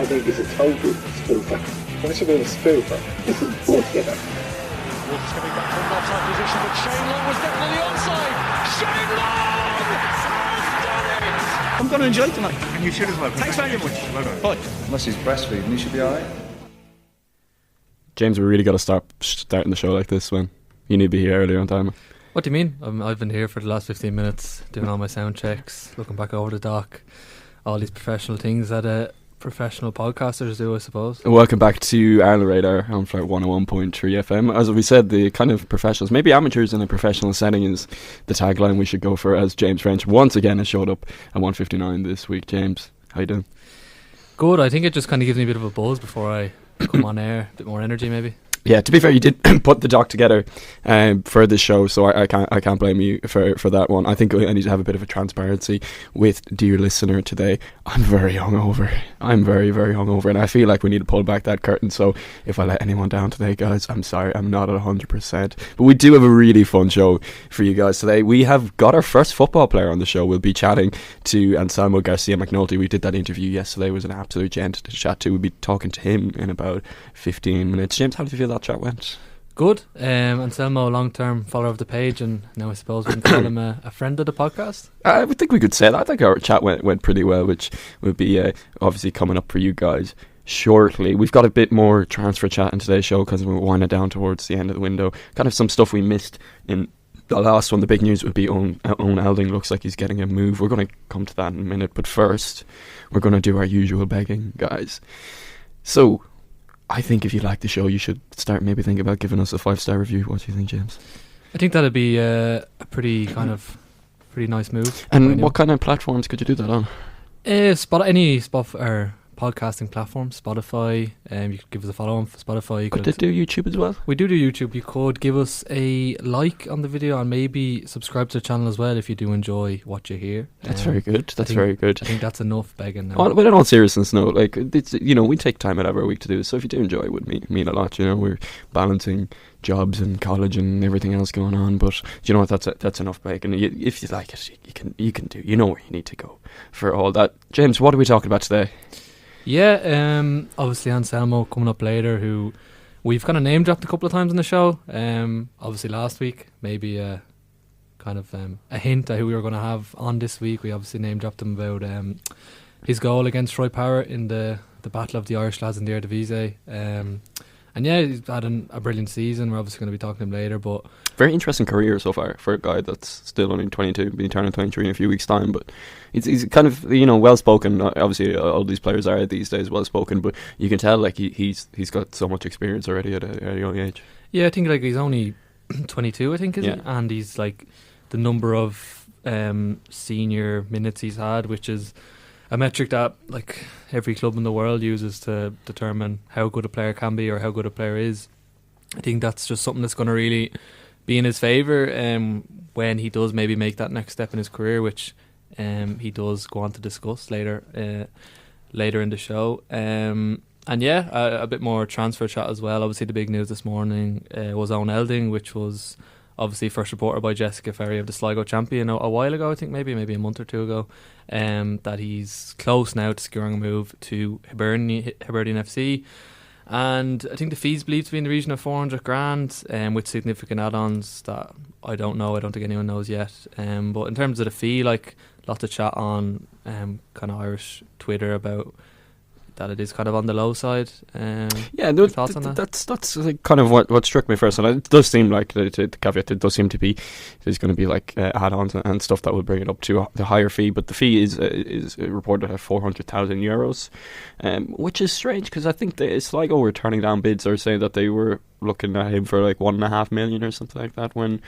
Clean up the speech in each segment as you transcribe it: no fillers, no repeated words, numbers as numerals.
think he's a total spoofer. Once you're being a spoofer, this is bullshit. Wolves coming back from an offside position, but Shane Long was definitely onside. Shane Long has done it! I'm going to enjoy tonight. And you should as well. Thanks very much. Well done. Bye. Unless he's breastfeeding, he should be alright. James, we really got to stop starting the show like this, man. You need to be here earlier on time. What do you mean? I've been here for the last 15 minutes doing all my sound checks, looking back over the doc, all these professional things that professional podcasters do, I suppose. Welcome back to Ireland Radar on Flight 101.3 FM. As we said, the kind of professionals, maybe amateurs in a professional setting, is the tagline we should go for, as James French once again has showed up at 1:59 this week. James, how you doing? Good. I think it just kind of gives me a bit of a buzz before I come on air, a bit more energy maybe. Yeah, to be fair, you did put the doc together for this show, so I can't blame you for that one. I think I need to have a bit of a transparency with dear listener today. I'm very hungover. I'm very, very hungover, and I feel like we need to pull back that curtain. So if I let anyone down today, guys, I'm sorry. I'm not at 100%. But we do have a really fun show for you guys today. We have got our first football player on the show. We'll be chatting to Anselmo Garcia MacNulty. We did that interview yesterday. It was an absolute gent to chat to. We'll be talking to him in about 15 minutes. James, how did you feel that chat went? Good. Anselmo, long-term follower of the page, and now I suppose we can call him a friend of the podcast. I would think we could say that. I think our chat went pretty well, which will be obviously coming up for you guys shortly. We've got a bit more transfer chat in today's show because we're winding down towards the end of the window. Kind of some stuff we missed in the last one. The big news would be Owen Elding looks like he's getting a move. We're going to come to that in a minute, but first we're going to do our usual begging, guys. So I think if you like the show, you should start maybe thinking about giving us a 5-star review. What do you think, James? I think that'd be a pretty nice move. And what kind of platforms could you do that on? Any podcasting platform, Spotify. You could give us a follow on Spotify. Could they do YouTube as well? We do YouTube. You could give us a like on the video and maybe subscribe to the channel as well if you do enjoy what you hear. That's very good. That's very good. I think that's enough begging now. Well, in all seriousness, no. Like, it's, we take time out of our week to do this. So if you do enjoy, it would mean a lot. We're balancing jobs and college and everything else going on. But you know what? That's enough begging. If you like it, you can do. You know where you need to go for all that. James, what are we talking about today? Yeah, obviously Anselmo coming up later, who we've kind of name dropped a couple of times in the show. Obviously last week, maybe a hint at who we were going to have on this week. We obviously name dropped him about his goal against Troy Parrott in the Battle of the Irish Lads in the Eredivisie. And yeah, he's had a brilliant season. We're obviously going to be talking to him later, but very interesting career so far for a guy that's still only 22, be turning 23 in a few weeks' time. But he's kind of well spoken. Obviously, all these players are these days well spoken, but you can tell like he's got so much experience already at a young age. Yeah, I think like he's only 22. I think isn't he? And he's like the number of senior minutes he's had, which is a metric that like every club in the world uses to determine how good a player can be or how good a player is. I think that's just something that's going to really be in his favour when he does maybe make that next step in his career, which he does go on to discuss later in the show. And yeah, a bit more transfer chat as well. Obviously the big news this morning was Owen Elding, which was obviously first reported by Jessica Ferry of the Sligo Champion a while ago, I think maybe a month or two ago, that he's close now to securing a move to Hibernian FC. And I think the fees believed to be in the region of 400 grand, with significant add-ons that I don't know. I don't think anyone knows yet. But in terms of the fee, like lots of chat on kind of Irish Twitter about that it is kind of on the low side. Thoughts on that? That's like kind of what struck me first, and it does seem like the caveat. It does seem to be there's going to be like add-ons and stuff that will bring it up to the higher fee. But the fee is reported at €400,000, which is strange because I think Sligo were turning down bids or saying that they were looking at him for like 1.5 million or something like that when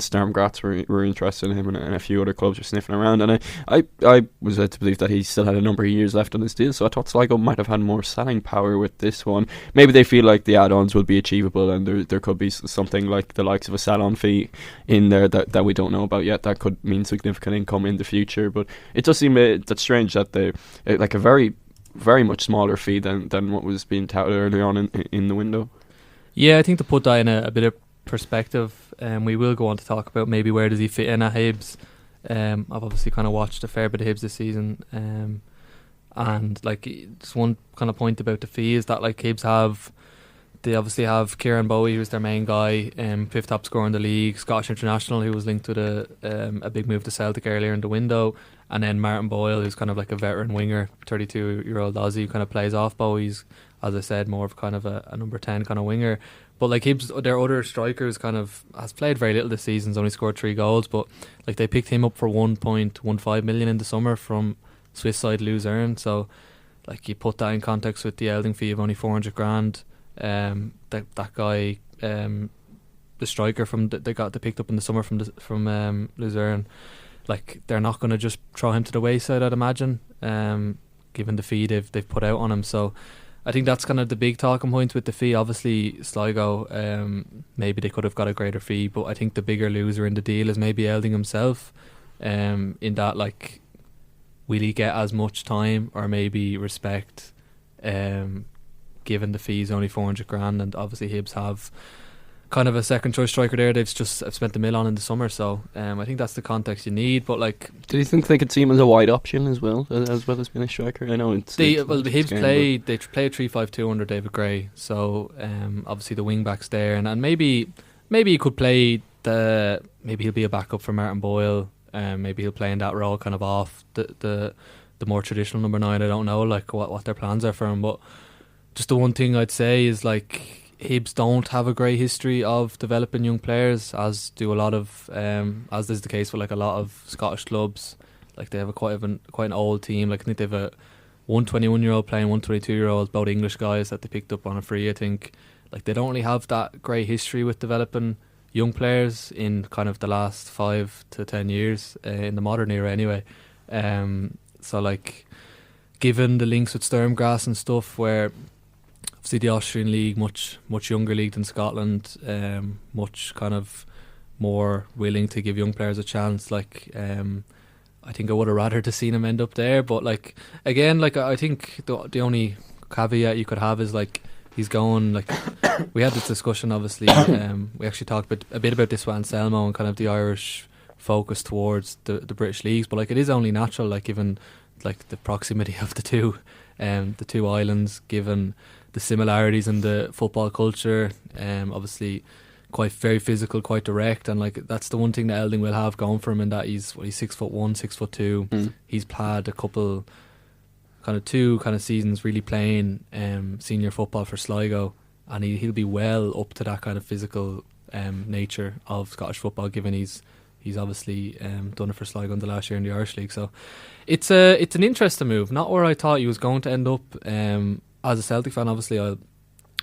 Storm Graz were interested in him, and a few other clubs were sniffing around. And I was led to believe that he still had a number of years left on his deal, so I thought Sligo might have had more selling power with this one. Maybe they feel like the add-ons will be achievable, and there could be something like the likes of a sell-on fee in there that we don't know about yet. That could mean significant income in the future, but it does seem that's strange that they like a very, very much smaller fee than what was being touted early on in the window. Yeah, I think to put that in a bit of perspective, we will go on to talk about maybe where does he fit in at Hibs. I've obviously kind of watched a fair bit of Hibs this season, And like, just one kind of point about the fee is that like Hibs they obviously have Kieran Bowie, who's their main guy, fifth top scorer in the league, Scottish international, who was linked with a big move to Celtic earlier in the window, and then Martin Boyle, who's kind of like a veteran winger, 32-year-old Aussie, who kind of plays off Bowie's, as I said, more of kind of a number 10 kind of winger. But like Hibs, their other strikers kind of has played very little this season, has only scored 3 goals, but like they picked him up for 1.15 million in the summer from Swiss side Luzern. So like, you put that in context with the Elding fee of only 400 grand. That guy, the striker they picked up in the summer from Luzern, like, they're not going to just throw him to the wayside, I'd imagine, given the fee they've put out on him. So I think that's kind of the big talking point with the fee. Obviously Sligo, maybe they could have got a greater fee, but I think the bigger loser in the deal is maybe Elding himself, in that, like, will he get as much time or maybe respect, given the fees only 400 grand, and obviously Hibs have kind of a second choice striker there they've spent the mill on in the summer. So I think that's the context you need. But like, do you think they could see him as a wide option as well as being a striker? I know the Hibs play 3-5-2 under David Gray, so obviously the wing backs there, and maybe he could play maybe he'll be a backup for Martin Boyle, maybe he'll play in that role kind of off the more traditional number 9. I don't know like what their plans are for him, but just the one thing I'd say is like, Hibs don't have a great history of developing young players, as do a lot of, as is the case with like a lot of Scottish clubs. Like, they have quite an old team. Like, I think they have one 21-year-old playing, one 22-year-old, both English guys that they picked up on a free. I think like they don't really have that great history with developing young players in kind of the last 5 to 10 years in the modern era anyway. So like, given the links with Sturmgrass and stuff, where obviously the Austrian league, much younger league than Scotland, much kind of more willing to give young players a chance. Like, I think I would have rather to seen him end up there. But like, again, like, I think the only caveat you could have is like, he's going, like, we had this discussion obviously. We actually talked a bit about this with Anselmo and kind of the Irish focus towards the British leagues. But like, it is only natural, like, given like the proximity of the two islands, given the similarities in the football culture, obviously very physical, quite direct, and like, that's the one thing that Elding will have going for him, in that he's 6'1", 6'2". He's played a couple two seasons really playing senior football for Sligo, and he'll be well up to that kind of physical nature of Scottish football, given he's obviously done it for Sligo in the last year in the Irish League. So it's an interesting move, not where I thought he was going to end up. As a Celtic fan, obviously I'll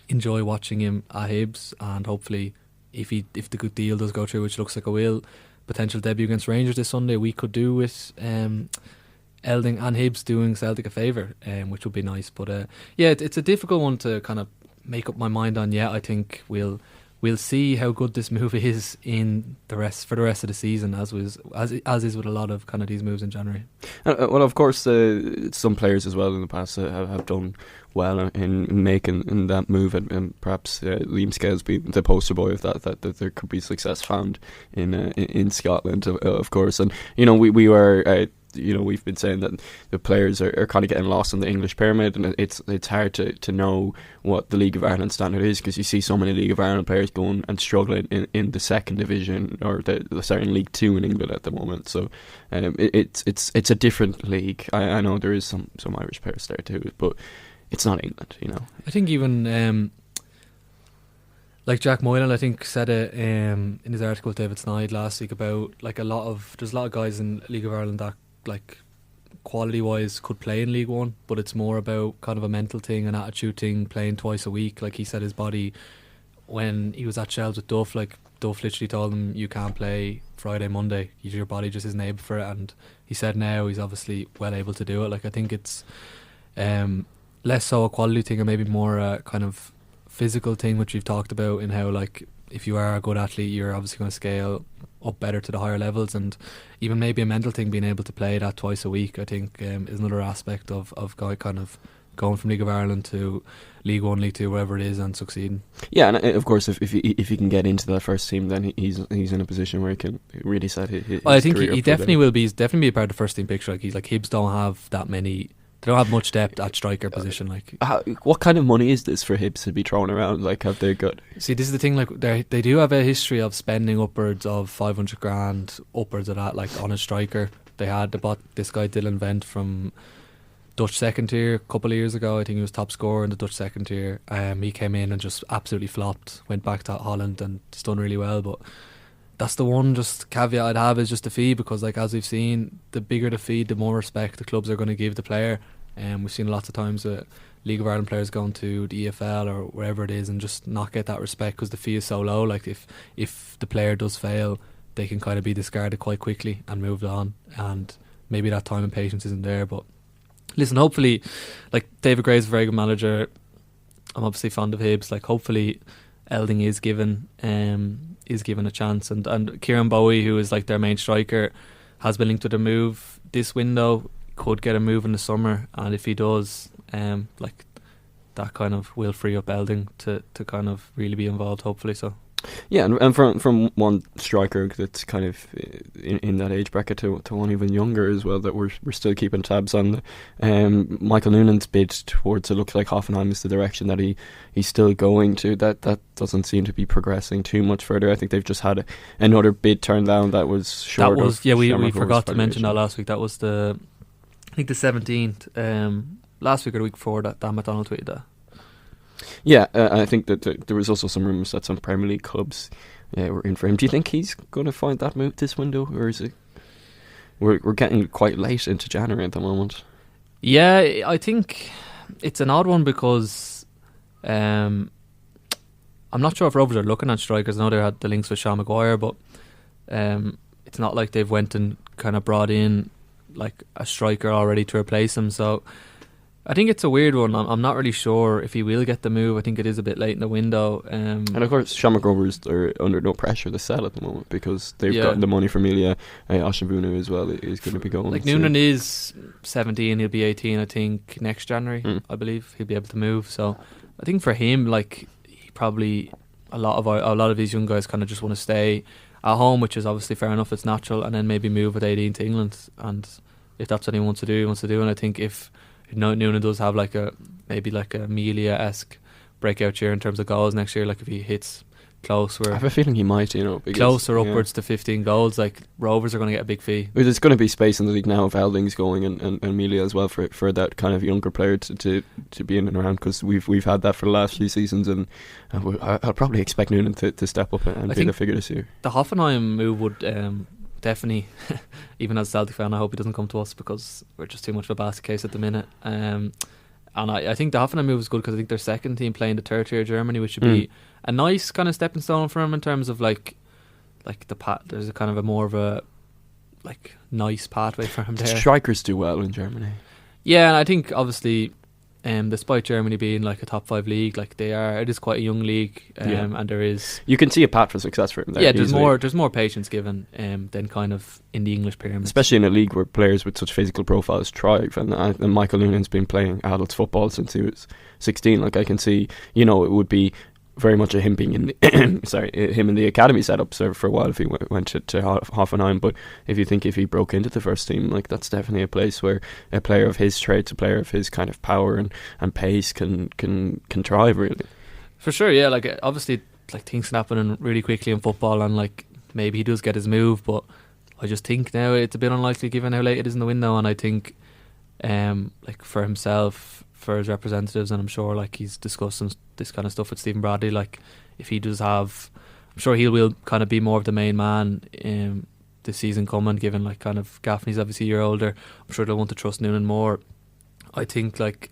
enjoy watching him at Hibs, and hopefully if the good deal does go through, which looks like it will, potential debut against Rangers this Sunday, we could do with Elding and Hibs doing Celtic a favour, which would be nice. But yeah, it's a difficult one to kind of make up my mind on yet. I think we'll see how good this move is for the rest of the season, as is with a lot of kind of these moves in January. Well, of course, some players as well in the past have done well in making that move, and perhaps Liam Scales being the poster boy of that there could be success found in Scotland, of course. And we were. We've been saying that the players are kind of getting lost in the English pyramid, and it's hard to know what the League of Ireland standard is, because you see so many League of Ireland players going and struggling in the second division, or in League 2 in England at the moment. So it's a different league. I know there is some Irish players there too, but it's not England. I think even like Jack Moylan, I think, said it in his article with David Snide last week about like there's a lot of guys in League of Ireland that, like, quality wise could play in League 1, but it's more about kind of a mental thing, an attitude thing, playing twice a week. Like, he said his body, when he was at Shells with Duff, like, Duff literally told him, you can't play Friday, Monday, your body just isn't able for it. And he said now he's obviously well able to do it. Like, I think it's less so a quality thing and maybe more a kind of physical thing, which we've talked about, in how, like, if you are a good athlete, you're obviously going to scale up better to the higher levels, and even maybe a mental thing, being able to play that twice a week, I think is another aspect of kind of going from League of Ireland to League 1, League 2, wherever it is, and succeeding. Yeah, and of course if he can get into that first team, then he's in a position where he can really set his I think career he up definitely will be. He's definitely be a part of the first team picture. Like, Hibs don't have that many They don't have much depth at striker position. Like, what kind of money is this for Hibs to be thrown around? Like, have they got? See, this is the thing. Like, they do have a history of spending upwards of 500 grand, upwards of that, like on a striker. They bought this guy Dylan Vent from Dutch second tier a couple of years ago. I think he was top scorer in the Dutch second tier. He came in and just absolutely flopped. Went back to Holland and it's done really well, but. That's the one just caveat I'd have is just the fee, because like as we've seen, the bigger the fee, the more respect the clubs are going to give the player. And we've seen lots of times League of Ireland players going to the EFL or wherever it is and just not get that respect because the fee is so low. Like if the player does fail, they can kind of be discarded quite quickly and moved on, and maybe that time and patience isn't there. But listen, hopefully, like David Gray's a very good manager. I'm obviously fond of Hibs. Like hopefully Elding is given a chance, and Kieran Bowie, who is like their main striker, has been linked with a move this window, could get a move in the summer, and if he does, like that kind of will free up Elding to kind of really be involved, hopefully. So yeah, and from one striker that's kind of in that age bracket to one even younger as well that we're still keeping tabs on. Michael Noonan's bid towards it looks like Hoffenheim is the direction that he's still going to. That doesn't seem to be progressing too much further. I think they've just had another bid turned down that was short. That was we forgot to mention that last week. That was I think the 17th. Last week or the week before that, Dan McDonald tweeted that. Yeah, I think that there was also some rumours that some Premier League clubs were in for him. Do you think he's going to find that move this window, or is it? We're getting quite late into January at the moment. Yeah, I think it's an odd one because I'm not sure if Rovers are looking at strikers. I know they had the links with Sean Maguire, but it's not like they've went and kind of brought in like a striker already to replace him. So I think it's a weird one. I'm not really sure if he will get the move. I think it is a bit late in the window. And of course, Shamrock Rovers are under no pressure to sell at the moment because they've got the money from Ilya. Oshinbunu as well is going to be going. Like Noonan is 17, he'll be 18 I think next January. I believe he'll be able to move. So I think for him, like he probably a lot of these young guys kind of just want to stay at home, which is obviously fair enough. It's natural, and then maybe move at 18 to England. And if that's what he wants to do, he wants to do. And I think if Noonan does have maybe a Amelia-esque breakout year in terms of goals next year, like if he hits close, I have a feeling he might, close or upwards to 15 goals, like Rovers are going to get a big fee. There's going to be space in the league now if Elding's going and Amelia as well for that kind of younger player to be in and around, because we've had that for the last few seasons, and I'll probably expect Noonan to step up and be the figure this year. The Hoffenheim move would definitely, even as a Celtic fan, I hope he doesn't come to us because we're just too much of a basket case at the minute. And I think the Hoffenheim move is good because I think their second team playing the third tier Germany, which would be a nice kind of stepping stone for him in terms of like there's a kind of a more of a like nice pathway for him there. Strikers do well in Germany. Yeah, and I think obviously despite Germany being like a top 5 league, like it is quite a young league, and there is, you can see a path for success for him there. Yeah, there's more patience given than kind of in the English pyramid, especially in a league where players with such physical profiles thrive. And Michael Noonan's been playing adults football since he was 16. Like I can see, it would be very much a him being in him in the academy setup for a while if he went to Hoffenheim. But if he broke into the first team, like that's definitely a place where a player of his traits, a player of his kind of power and pace can thrive, really. For sure, yeah. Like obviously, like things can happen really quickly in football, and like maybe he does get his move, but I just think now it's a bit unlikely given how late it is in the window. And I think like for himself, for his representatives, and I'm sure like he's discussing this kind of stuff with Stephen Bradley, like if he does have, I'm sure he will kind of be more of the main man this season coming, given like kind of Gaffney's obviously a year older. I'm sure they'll want to trust Noonan more. I think like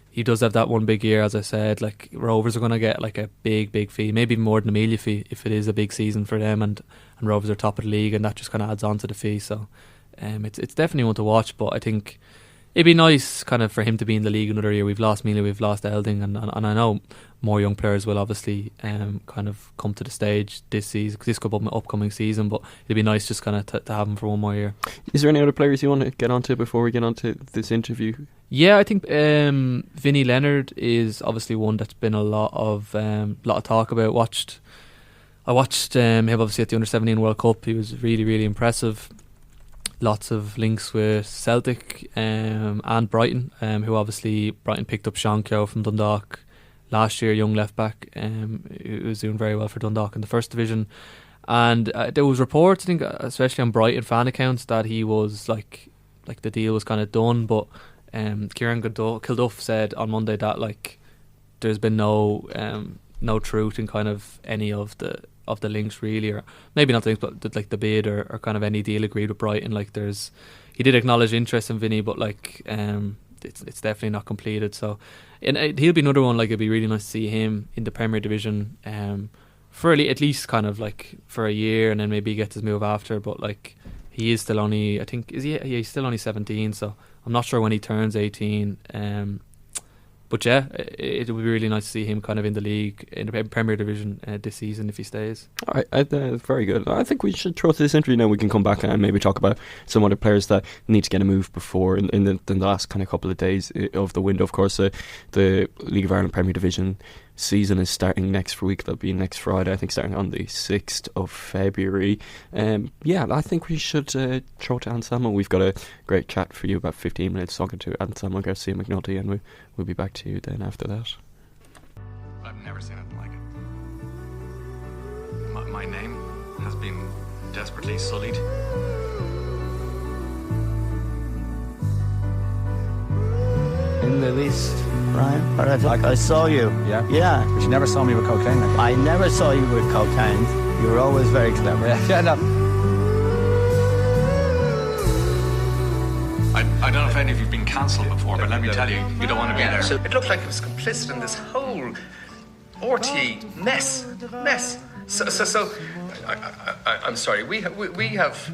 he does have that one big year, as I said. Like Rovers are going to get like a big fee, maybe more than Amelia fee if it is a big season for them, and Rovers are top of the league, and that just kind of adds on to the fee. So it's definitely one to watch. But I think it'd be nice kind of for him to be in the league another year. We've lost Mealy, we've lost Elding, and I know more young players will obviously kind of come to the stage this upcoming season, but it'd be nice just kind of to have him for one more year. Is there any other players you want to get onto before we get onto this interview? Yeah, I think Vinnie Leonard is obviously one that's been a lot of talk about. I watched him obviously at the Under-17 World Cup. He was really, really impressive. lots of links with Celtic and Brighton, who obviously Brighton picked up Sean Keogh from Dundalk last year, young left back, who was doing very well for Dundalk in the first division. And there was reports, I think, especially on Brighton fan accounts, that he was like the deal was kind of done. But Kieran Kilduff said on Monday that like there's been no truth in kind of any of the links really, or maybe not the links, but like the bid or kind of any deal agreed with Brighton. Like he did acknowledge interest in Vinny, but like it's definitely not completed. So and he'll be another one. Like it'd be really nice to see him in the Premier Division for at least kind of like for a year, and then maybe he gets his move after. But like he is still only, I think, he's still only 17, so I'm not sure when he turns 18. But yeah, it would be really nice to see him kind of in the league, in the Premier Division this season if he stays. All right, very good. I think we should throw to this interview now. We can come back and maybe talk about some other players that need to get a move before in the last kind of couple of days of the window. Of course, the League of Ireland Premier Division season is starting next week. That'll be next Friday, I think, starting on the 6th of February. I think we should throw to Anselmo. We've got a great chat for you, about 15 minutes talking to Anselmo Garcia MacNulty, and we'll be back to you then after that. I've never seen anything like it. My name has been desperately sullied. In the list, Ryan. But I saw you. Yeah? Yeah. But you never saw me with cocaine. I never saw you with cocaine. You were always very clever. Yeah, no. I don't know if any of you've been cancelled before, but let me tell you, you don't want to be there. So it looked like it was complicit in this whole RT mess. So I'm sorry. We have.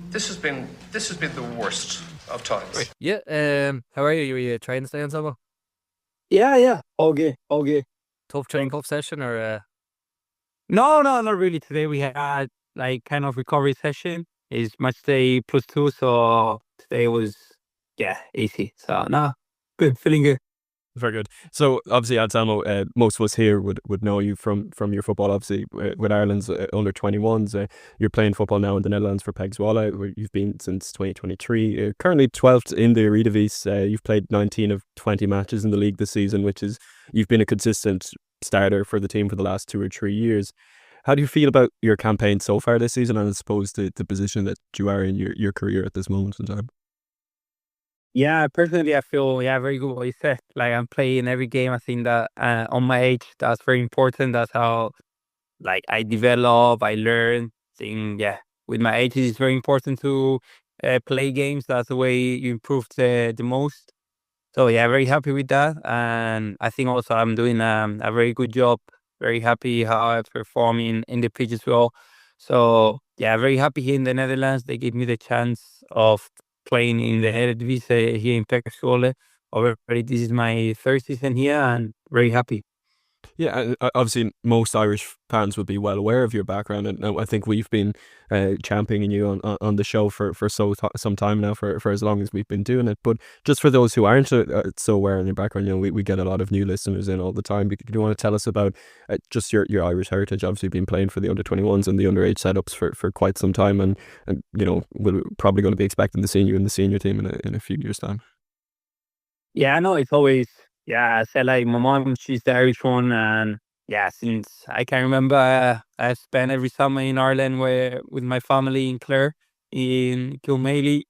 This has been the worst of times. Yeah. How are you? Were you trying to stay on Anselmo? Yeah. All good. Tough training, tough session, or? No, not really. Today we had like kind of recovery session. It's match day +2, so today was easy. So no, good, feeling good. Very good. So obviously, Anselmo, most of us here would know you from your football. Obviously, with Ireland's under 21s, you're playing football now in the Netherlands for PEC Zwolle, where you've been since 2023. Currently 12th in the Eredivisie. You've played 19 of 20 matches in the league this season, which is, you've been a consistent starter for the team for the last 2 or 3 years. How do you feel about your campaign so far this season, and I suppose the position that you are in your career at this moment in time? Yeah, personally, I feel very good what you said. Like I'm playing every game. I think that on my age, that's very important. That's how like I develop, I learn. I think with my age, it's very important to play games. That's the way you improve the most. So very happy with that, and I think also I'm doing a very good job. Very happy how I perform in the pitch as well. So very happy here in the Netherlands. They gave me the chance of playing in the Eredivisie here in PEC Zwolle. Already, this is my third season here, and very happy. Yeah, obviously most Irish fans would be well aware of your background, and I think we've been championing you on the show for some time now, for as long as we've been doing it. But just for those who aren't so aware of your background, we get a lot of new listeners in all the time. Do you want to tell us about just your Irish heritage? Obviously, you've been playing for the under 21s and the underage setups for quite some time, and we're probably going to be expecting to see you in the senior team in a few years' time. Yeah, I know it's always. I said like my mom, she's the Irish one, and since I can remember, I spent every summer in Ireland with my family in Clare, in Kilmaley,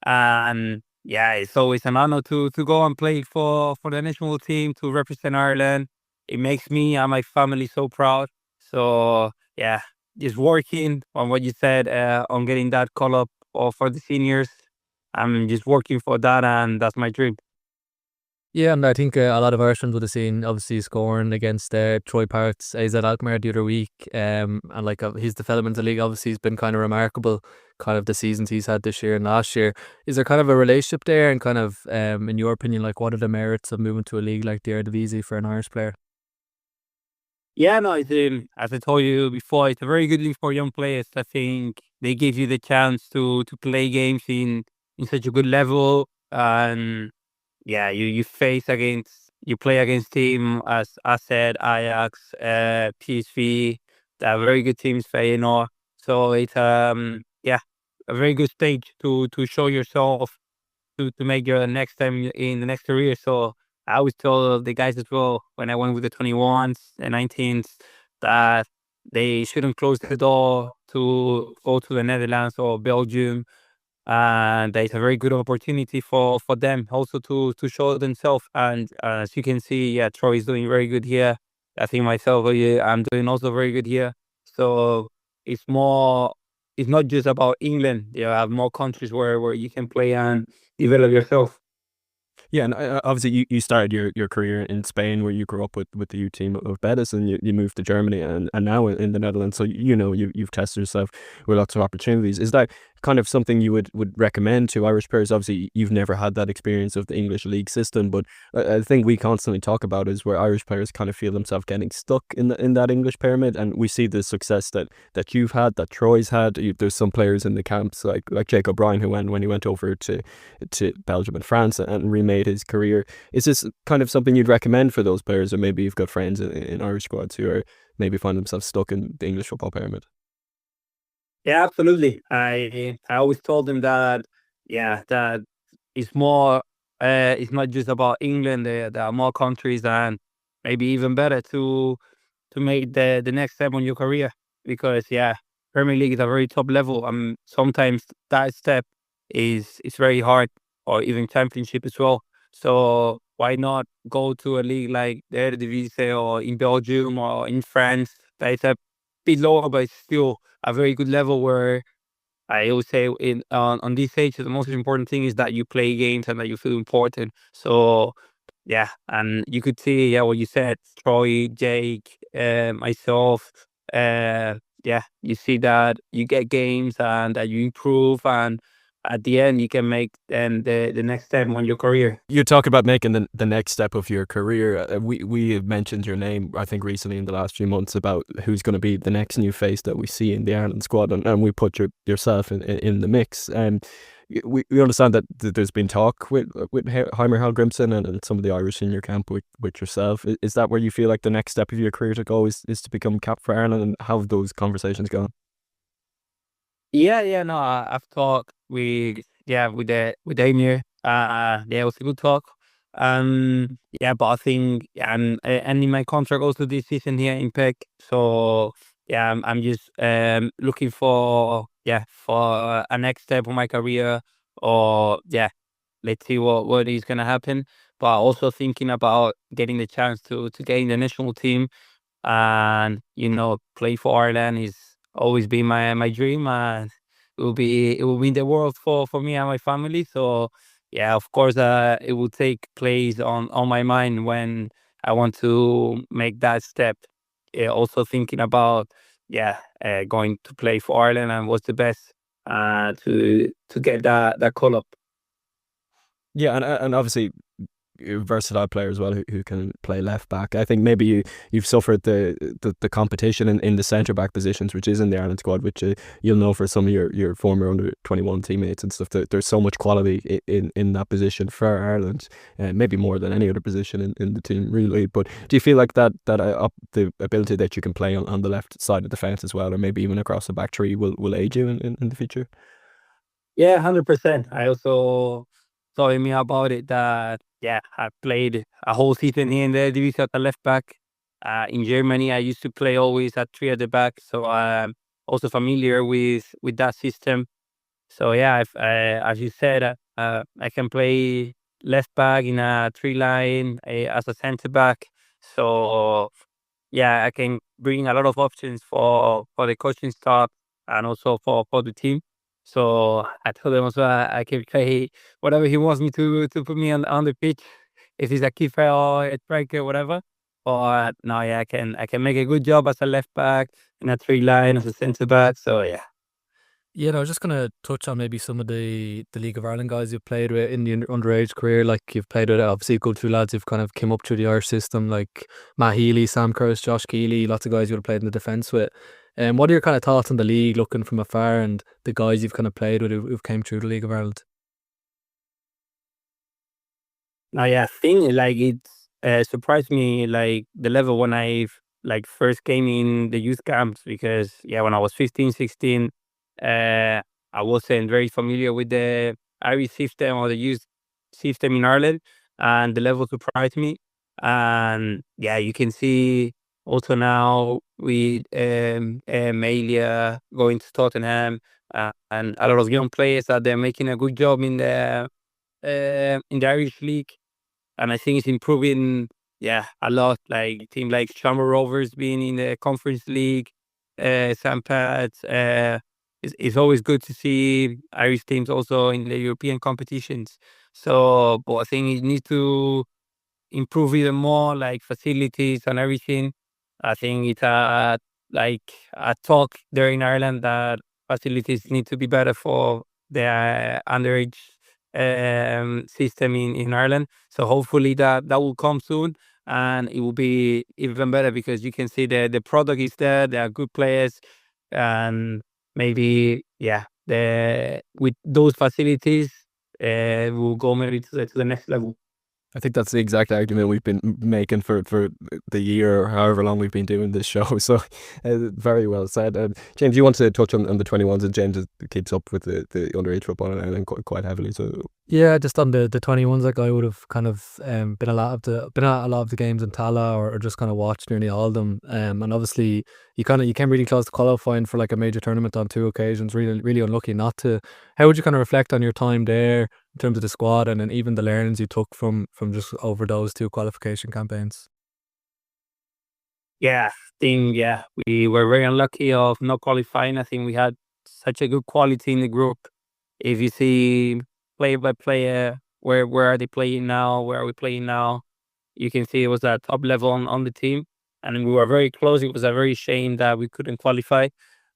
and it's always an honor to go and play for the national team, to represent Ireland. It makes me and my family so proud. So just working on what you said, on getting that call up for the seniors. I'm just working for that, and that's my dream. Yeah, and I think a lot of Irishans would have seen, obviously, scoring against Troy Parrott's AZ Alkmaar the other week. And like his development in the league, obviously, has been kind of remarkable, kind of the seasons he's had this year and last year. Is there kind of a relationship there? And kind of, in your opinion, like what are the merits of moving to a league like the Eredivisie for an Irish player? Yeah, no, it's, as I told you before, it's a very good league for young players. I think they give you the chance to play games in such a good level, and you play against team as I said, Ajax, PSV, that are very good teams, Feyenoord. So it's a very good stage to show yourself, to make your next time in the next career. So I always tell the guys as well when I went with the 21s and 19s that they shouldn't close the door to go to the Netherlands or Belgium, and it's a very good opportunity for them also to show themselves. And as you can see, yeah, Troy is doing very good here. I think myself, yeah, I'm doing also very good here. So it's more, it's not just about England. You have more countries where you can play and develop yourself. Yeah, and obviously you started your career in Spain where you grew up with the youth team of Betis, and you moved to Germany and now in the Netherlands. So you've tested yourself with lots of opportunities. Is that kind of something you would recommend to Irish players? Obviously, you've never had that experience of the English league system, but I think we constantly talk about is where Irish players kind of feel themselves getting stuck in that English pyramid, and we see the success that you've had, that Troy's had. There's some players in the camps like Jake O'Brien who when he went over to Belgium and France and remade his career. Is this kind of something you'd recommend for those players, or maybe you've got friends in Irish squads who are maybe find themselves stuck in the English football pyramid? Yeah, absolutely. I always told them that, yeah, that it's more, it's not just about England. There are more countries, and maybe even better to make the next step on your career, because yeah, Premier League is a very top level. Sometimes that step is very hard, or even Championship as well. So why not go to a league like the Eredivisie or in Belgium or in France? That is a bit lower, but it's still a very good level where I always say on this age, the most important thing is that you play games and that you feel important. So yeah, and you could see, yeah, what you said, Troy, Jake, myself, yeah, you see that you get games and that you improve, and at the end you can make the next step on your career. You talk about making the next step of your career. We have mentioned your name, I think, recently in the last few months about who's going to be the next new face that we see in the Ireland squad, and we put yourself in the mix. We understand that there's been talk with Heimir Hallgrimsson and some of the Irish in your camp with yourself. Is that where you feel like the next step of your career to go is to become cap for Ireland, and how have those conversations gone? Yeah, no, I've talked with, yeah, with Heimir. Yeah, it was a good talk. Yeah, but I think, yeah, I'm ending my contract also this season here in PEC. So yeah, I'm just looking for, yeah, for a next step of my career, or yeah, let's see what is gonna happen. But also thinking about getting the chance to get in the national team, and play for Ireland is always been my dream, and it will be the world for me and my family. So yeah, of course, it will take place on my mind when I want to make that step. Yeah, also thinking about, yeah, going to play for Ireland and what's the best to get that call up. Yeah, and obviously versatile player as well who can play left back. I think maybe you've suffered the competition in the centre back positions, which is in the Ireland squad, which you'll know for some of your former under 21 teammates and stuff. There's so much quality in that position for Ireland, maybe more than any other position in the team, really. But do you feel like that the ability that you can play on the left side of the fence as well, or maybe even across the back three, will aid you in the future? Yeah, 100%. I also told me about it that, yeah, I played a whole season here in the division at the left back. In Germany, I used to play always at three at the back, so I'm also familiar with that system. So yeah, as you said, I can play left back in a three line, as a centre back. So yeah, I can bring a lot of options for the coaching staff and also for the team. So I told him also I can play whatever he wants me to put me on the pitch, if he's a keeper or a striker, whatever. But no, yeah, I can make a good job as a left back in a three line as a centre back. So yeah. Yeah, no, I was just going to touch on maybe some of the League of Ireland guys you've played with in the underage career. Like you've played with obviously good few lads who've kind of came up through the Irish system, like Matt Healy, Sam Curse, Josh Keeley, lots of guys you would have played in the defence with. What are your kind of thoughts on the league looking from afar, and the guys you've kind of played with who've came through the League of Ireland? Now, yeah, I think like it's surprised me like the level when I like first came in the youth camps, because yeah, when I was 15, 16, uh I wasn't very familiar with the Irish system or the youth system in Ireland, and the level surprised me. And yeah, you can see also now with Malia going to Tottenham, and a lot of young players that they're making a good job in the Irish league, and I think it's improving, yeah, a lot. Like team like Shamrock Rovers being in the Conference League, St. Pat's. It's always good to see Irish teams also in the European competitions. So, but I think it needs to improve even more, like facilities and everything. I think it's like a talk there in Ireland that facilities need to be better for the underage system in Ireland. So hopefully that will come soon, and it will be even better because you can see the product is there. There are good players, and maybe the with those facilities, we'll go maybe to the next level. I think that's the exact argument we've been making for the year or however long we've been doing this show. So very well said. James, you want to touch on the 21s, and James keeps up with the underage football in Ireland quite heavily. So yeah, just on the 21s, like I would have kind of been at a lot of the games in Tala, or just kind of watched nearly all of them. And obviously you came really close to qualifying for like a major tournament on 2 occasions. Really, really unlucky not to. How would you kind of reflect on your time there in terms of the squad, and then even the learnings you took from just over those 2 qualification campaigns? Yeah, we were very unlucky of not qualifying. I think we had such a good quality in the group. If you see player by player, where are they playing now? Where are we playing now? You can see it was at top level on the team, and we were very close. It was a very shame that we couldn't qualify,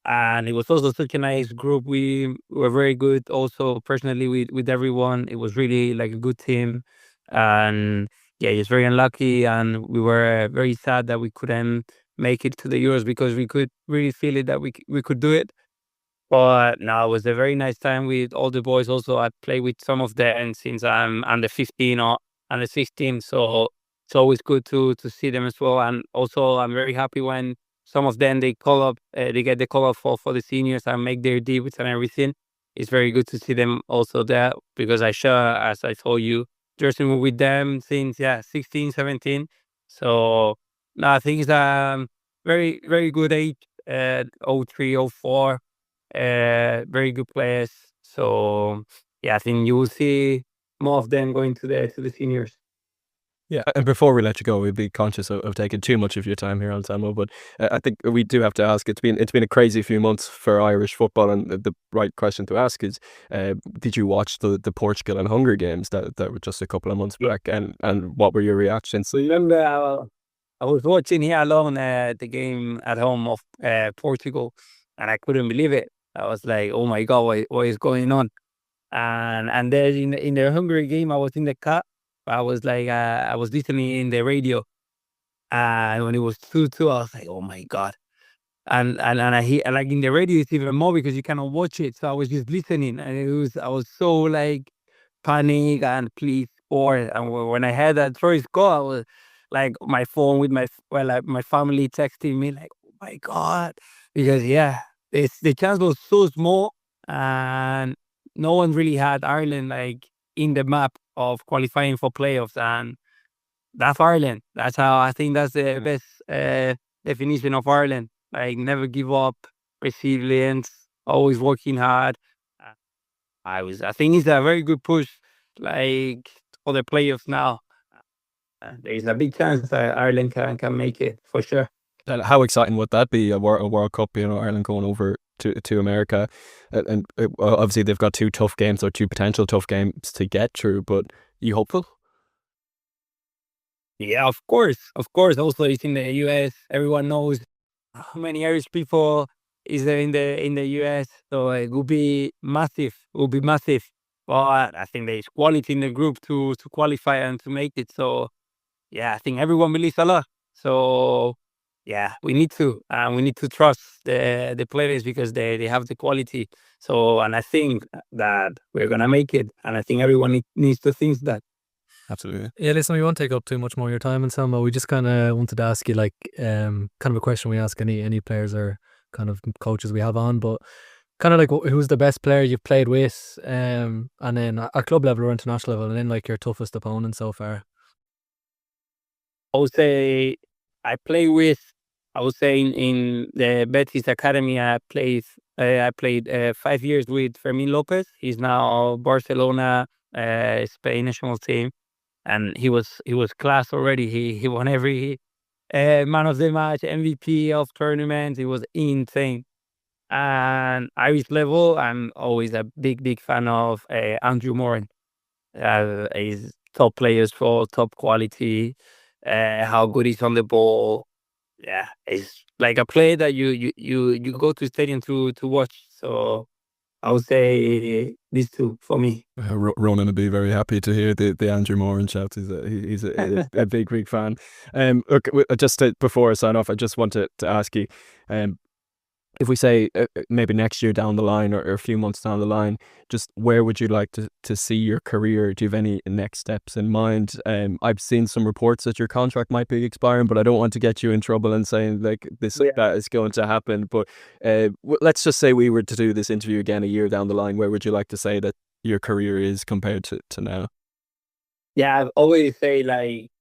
and it was also such a nice group. We were very good also personally with everyone. It was really like a good team, and yeah, it's very unlucky, and we were very sad that we couldn't make it to the Euros because we could really feel it that we could do it. But no, it was a very nice time with all the boys. Also, I play with some of them since I'm under 15 or under 16, so it's always good to see them as well. And also, I'm very happy when some of them they call up, they get the call up for the seniors and make their debuts and everything. It's very good to see them also there because I share, as I told you, dressing with them since 16, 17. So no, I think it's a very good age. 03, 04. Very good players. So yeah, I think you will see more of them going to the seniors. yeah, and before we let you go, we'd be conscious of taking too much of your time here, Anselmo, but I think we do have to ask. It's been a crazy few months for Irish football, and the right question to ask is, did you watch the Portugal and Hungary games that were just a couple of months back, and what were your reactions? So remember, I was watching here alone the game at home of Portugal, and I couldn't believe it. I was like, "Oh my God, what is going on?" And then in the Hungary game, I was in the car. I was like, I was listening in the radio, and when it was 2-2, I was like, "Oh my God!" And I hear, like in the radio, it's even more because you cannot watch it. So I was just listening, and I was so like panic and please score. And when I had that Troy score, I was like my phone with like my family texting me like, "Oh my God," because the chance was so small, and no one really had Ireland like in the map of qualifying for playoffs, and that's Ireland. That's how I think that's the best definition of Ireland. Like never give up, resilience, always working hard. Uh, I think it's a very good push, like for the playoffs now. There's a big chance that Ireland can make it for sure. And how exciting would that be? A World Cup, Ireland going over to America, and obviously they've got 2 tough games, or 2 potential tough games to get through. But you hopeful? Yeah, of course, of course. Also, it's in the US. Everyone knows how many Irish people is there in the US. So it will be massive. It will be massive. But I think there is quality in the group to qualify and to make it. So yeah, I think everyone believes a lot. So yeah, we need to trust the players because they have the quality. So, and I think that we're gonna make it, and I think everyone needs to think that. Absolutely. Yeah, listen, we won't take up too much more of your time, Anselmo. We just kind of wanted to ask you, like, kind of a question we ask any players or kind of coaches we have on. But Kind of like who's the best player you've played with, and then at club level or international level, and then like your toughest opponent so far. I would say I play with. I would say in the Betis Academy, I played 5 years with Fermin Lopez. He's now Barcelona Spain national team, and he was class already. He won every man of the match, MVP of tournaments. It was insane. And Irish level, I'm always a big fan of Andrew Moran. He's top players for top quality. How good he's on the ball. Yeah, it's like a play that you go to stadium to watch. So I would say these two for me. Ronan would be very happy to hear the Andrew Moran shout. He's a big fan. Look, just before I sign off, I just wanted to ask you, if we say maybe next year down the line or a few months down the line, just where would you like to see your career? Do you have any next steps in mind? I've seen some reports that your contract might be expiring, but I don't want to get you in trouble and saying like that is going to happen. But let's just say we were to do this interview again a year down the line. Where would you like to say that your career is compared to now? Yeah, I've always say like,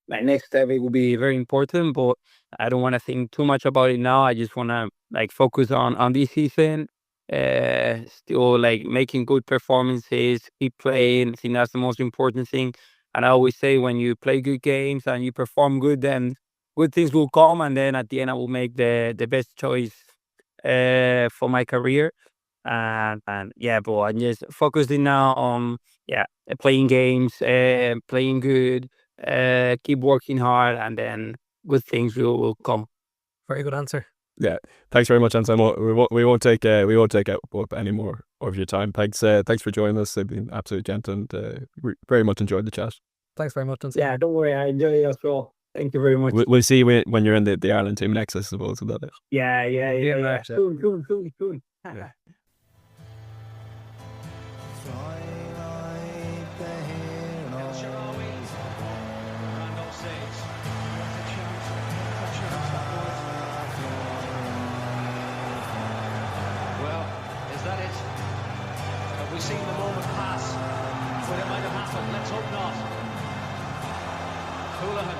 my next step, it will be very important, but I don't want to think too much about it now. I just want to like focus on this season, still like making good performances, keep playing. I think that's the most important thing. And I always say when you play good games and you perform good, then good things will come. And then at the end, I will make the best choice for my career. And but I'm just focusing now on playing games, playing good. Keep working hard, and then good things will come. Very good answer. Yeah, thanks very much, Anselmo. We won't take up any more of your time. Thanks for joining us. They've been absolute gent, and very much enjoyed the chat. Thanks very much, Anselmo. Yeah, don't worry, I enjoy it as well. Thank you very much. We'll see you when you're in the Ireland team next, I suppose. Is that it? Yeah. Soon. Yeah. We've seen the moment pass, but it might have happened. Let's hope not. Houlihan.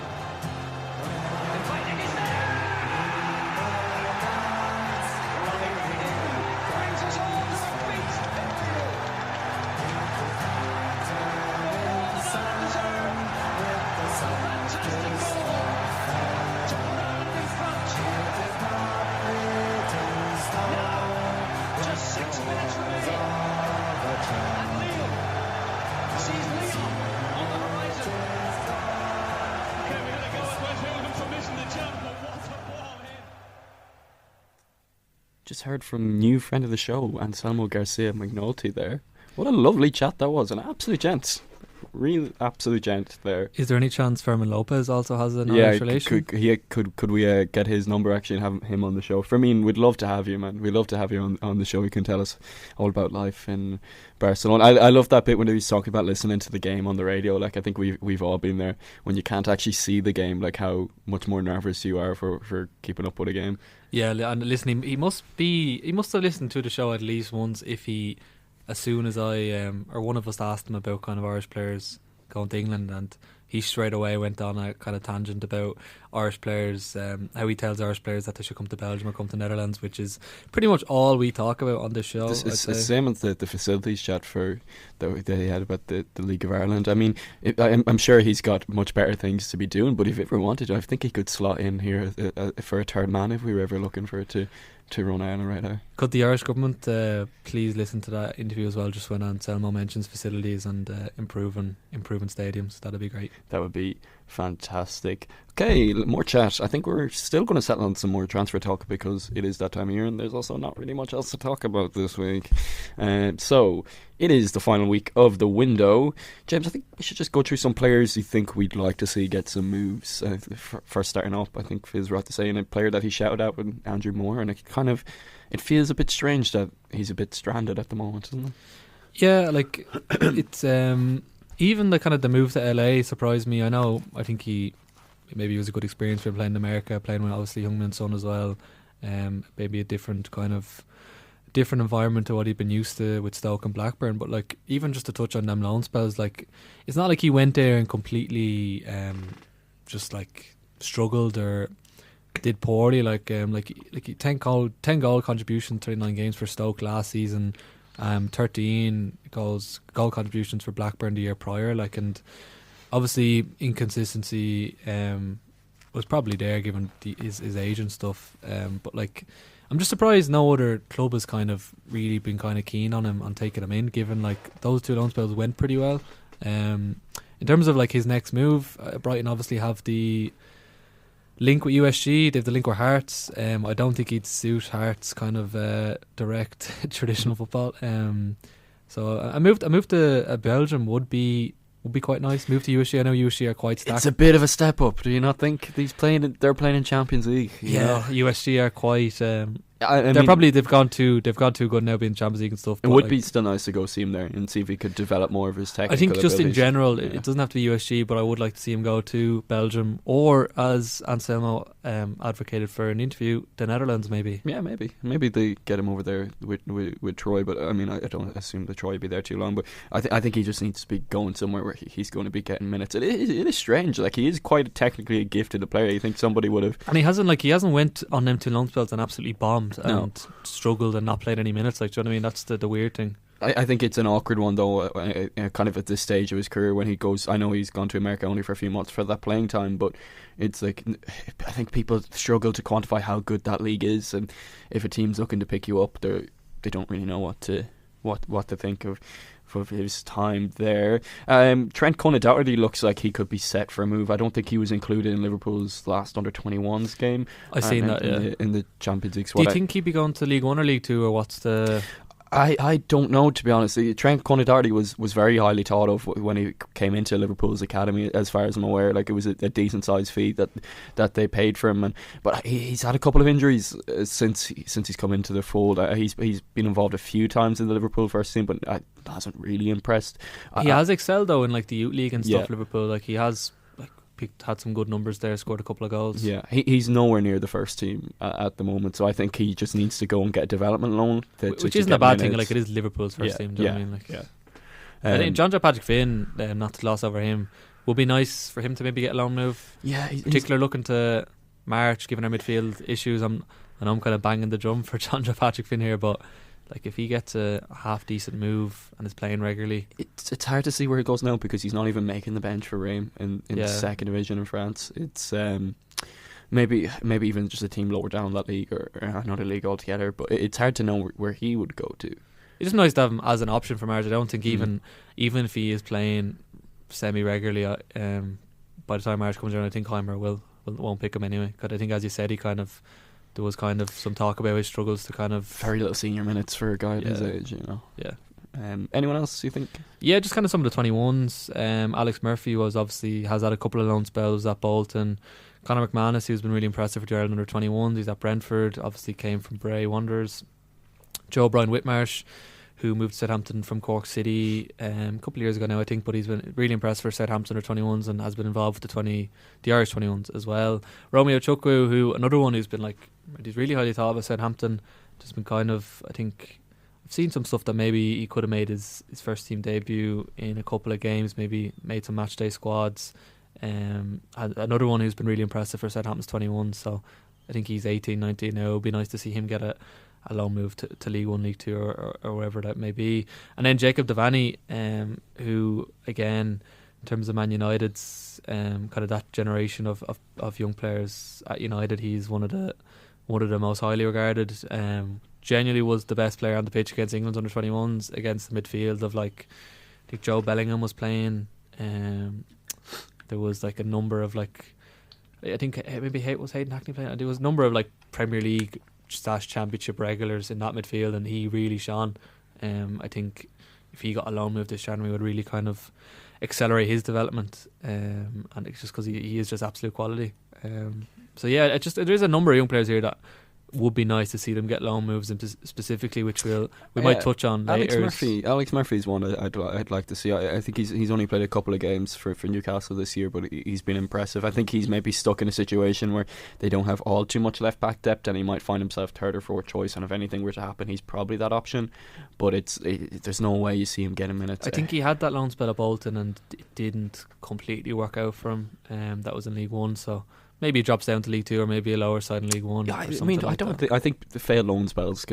Inviting is there! Brings us all to our feet. Deserved. Fantastic goal. To put Ireland in front. Now, just 6 minutes remaining. And Leo sees Leon on the horizon. Okay, we're going to go with Wes Houlihan for missing the jump, but what a ball in. Just heard from new friend of the show, Anselmo Garcia MacNulty there. What a lovely chat that was. An absolute gent. Real absolute gent there. Is there any chance Fermin Lopez also has an Irish relation? Could we get his number actually and have him on the show? Fermin, we'd love to have you, man. We'd love to have you on the show. You can tell us all about life in Barcelona. I love that bit when he was talking about listening to the game on the radio. Like, I think we've all been there when you can't actually see the game, like how much more nervous you are for keeping up with a game. Yeah, and listening, he must have listened to the show at least once as soon as I or one of us asked him about kind of Irish players going to England, and he straight away went on a kind of tangent about Irish players, how he tells Irish players that they should come to Belgium or come to Netherlands, which is pretty much all we talk about on this show. It's the same as the facilities chat that they had about the League of Ireland. I mean, I'm sure he's got much better things to be doing, but if he ever wanted to, I think he could slot in here for a third man if we were ever looking for it to run Ireland right now. Could the Irish government please listen to that interview as well, just when Anselmo mentions facilities and improving stadiums? That'd be great. That would be fantastic. Okay, more chat. I think we're still going to settle on some more transfer talk because it is that time of year and there's also not really much else to talk about this week. So it is the final week of the window. James, I think we should just go through some players you think we'd like to see get some moves. First starting up, I think Fizz right to say, and a player that he shouted out with Andrew Moran, and it feels a bit strange that he's a bit stranded at the moment, isn't it? Yeah, like it's even the move to LA surprised me. I think maybe it was a good experience for him playing in America, playing with obviously Heung-min Son as well. Maybe a different kind of different environment to what he'd been used to with Stoke and Blackburn. But like, even just to touch on them loan spells, like, it's not like he went there and completely just like struggled or did poorly. Like 10 goal contribution, 39 games for Stoke last season, 13 goal contributions for Blackburn the year prior. Like, and obviously inconsistency was probably there given his age and stuff. But like, I'm just surprised no other club has kind of really been kind of keen on him, on taking him in, given like those 2 loan spells went pretty well. In terms of like his next move, Brighton obviously have the link with USG, they have the link with Hearts. I don't think he'd suit Hearts kind of direct traditional football. So a move to Belgium would be quite nice. Move to USG. I know USG are quite stacked. It's a bit of a step up, do you not think? They're playing in Champions League. Yeah, USG are quite. They've gone too good now, being Champions League and stuff. It would be still nice to go see him there and see if he could develop more of his technical I think just abilities. in general, it doesn't have to be USG, but I would like to see him go to Belgium, or as Anselmo advocated for an interview, the Netherlands maybe. Yeah, maybe they get him over there with Troy. But I mean, I don't assume that Troy will be there too long. But I think he just needs to be going somewhere where he's going to be getting minutes. It is strange. Like, he is quite technically a gifted player. You think somebody would have, and he hasn't went on them 2 loan spells and absolutely bombed and struggled and not played any minutes. Like, do you know what I mean? That's the weird thing. I think it's an awkward one though, kind of at this stage of his career when he goes. I know he's gone to America only for a few months for that playing time, but it's like, I think people struggle to quantify how good that league is, and if a team's looking to pick you up, they don't really know what to think of his time there. Trent Cunn undoubtedly looks like he could be set for a move. I don't think he was included in Liverpool's last under-21s game. I seen that in the Champions League squad. Do you think he'd be going to League 1 or League 2, or what's the... I don't know, to be honest. Trent Cunn was very highly thought of when he came into Liverpool's academy, as far as I'm aware. Like, it was a decent sized fee that they paid for him, but he's had a couple of injuries since he's come into the fold. He's been involved a few times in the Liverpool first team, but hasn't really impressed. He has excelled though in like the youth league and stuff. Liverpool, like, he has had some good numbers there, scored a couple of goals. Yeah, he's nowhere near the first team at the moment, so I think he just needs to go and get a development loan, which isn't a bad thing. Like, it is Liverpool's first team. Do you know what I mean? Like, I think John Patrick Finn, not to gloss over him, would be nice for him to maybe get a loan move. Yeah, particularly looking to March, given our midfield issues. I'm kind of banging the drum for John Patrick Finn here, but like, if he gets a half decent move and is playing regularly, it's hard to see where he goes now, because he's not even making the bench for Reims in the second division in France. It's maybe even just a team lower down that league, or another league altogether. But it's hard to know where he would go to. It's just nice to have him as an option for March. I don't think even if he is playing semi regularly, by the time March comes around, I think Heimir won't pick him anyway. Because I think, as you said, there was kind of some talk about his struggles to kind of... Very little senior minutes for a guy at his age, you know. Yeah. Anyone else, you think? Yeah, just kind of some of the 21s. Alex Murphy has had a couple of loan spells at Bolton. Conor McManus, who's been really impressive for the Ireland under 21s. He's at Brentford, obviously came from Bray Wanderers. Joe Brian Whitmarsh, who moved to Southampton from Cork City a couple of years ago now, I think, but he's been really impressed for Southampton under 21s and has been involved with the Irish 21s as well. Romeo Chukwu, who another one who's been like, he's really highly thought of at Southampton, just been kind of, I think, I've seen some stuff that maybe he could have made his first team debut in a couple of games, maybe made some matchday squads. Another one who's been really impressive for Southampton's 21, so I think he's 18, 19 now. It would be nice to see him get a loan move to League 1, League 2 or wherever that may be. And then Jacob Devaney, who again, in terms of Man United's kind of that generation of young players at United, he's one of the most highly regarded. Genuinely was the best player on the pitch against England's under 21s, against the midfield of, like, I think Joe Bellingham was playing. There was like a number of, like, I think maybe Hayden Hackney playing. There was a number of like Premier League / Championship regulars in that midfield, and he really shone. I think if he got a loan move this January, would really kind of accelerate his development, and it's just because he is just absolute quality. So yeah, there is a number of young players here that would be nice to see them get loan moves into specifically, which we might touch on later. Alex Murphy's one I'd like to see. I think he's only played a couple of games for Newcastle this year, but he's been impressive. I think he's maybe stuck in a situation where they don't have all too much left back depth, and he might find himself third or fourth choice, and if anything were to happen, he's probably that option. But there's no way you see him getting minutes. I think he had that loan spell at Bolton and it didn't completely work out for him. That was in League One, so maybe he drops down to League Two or maybe a lower side in League One. Yeah, I think the failed loan spells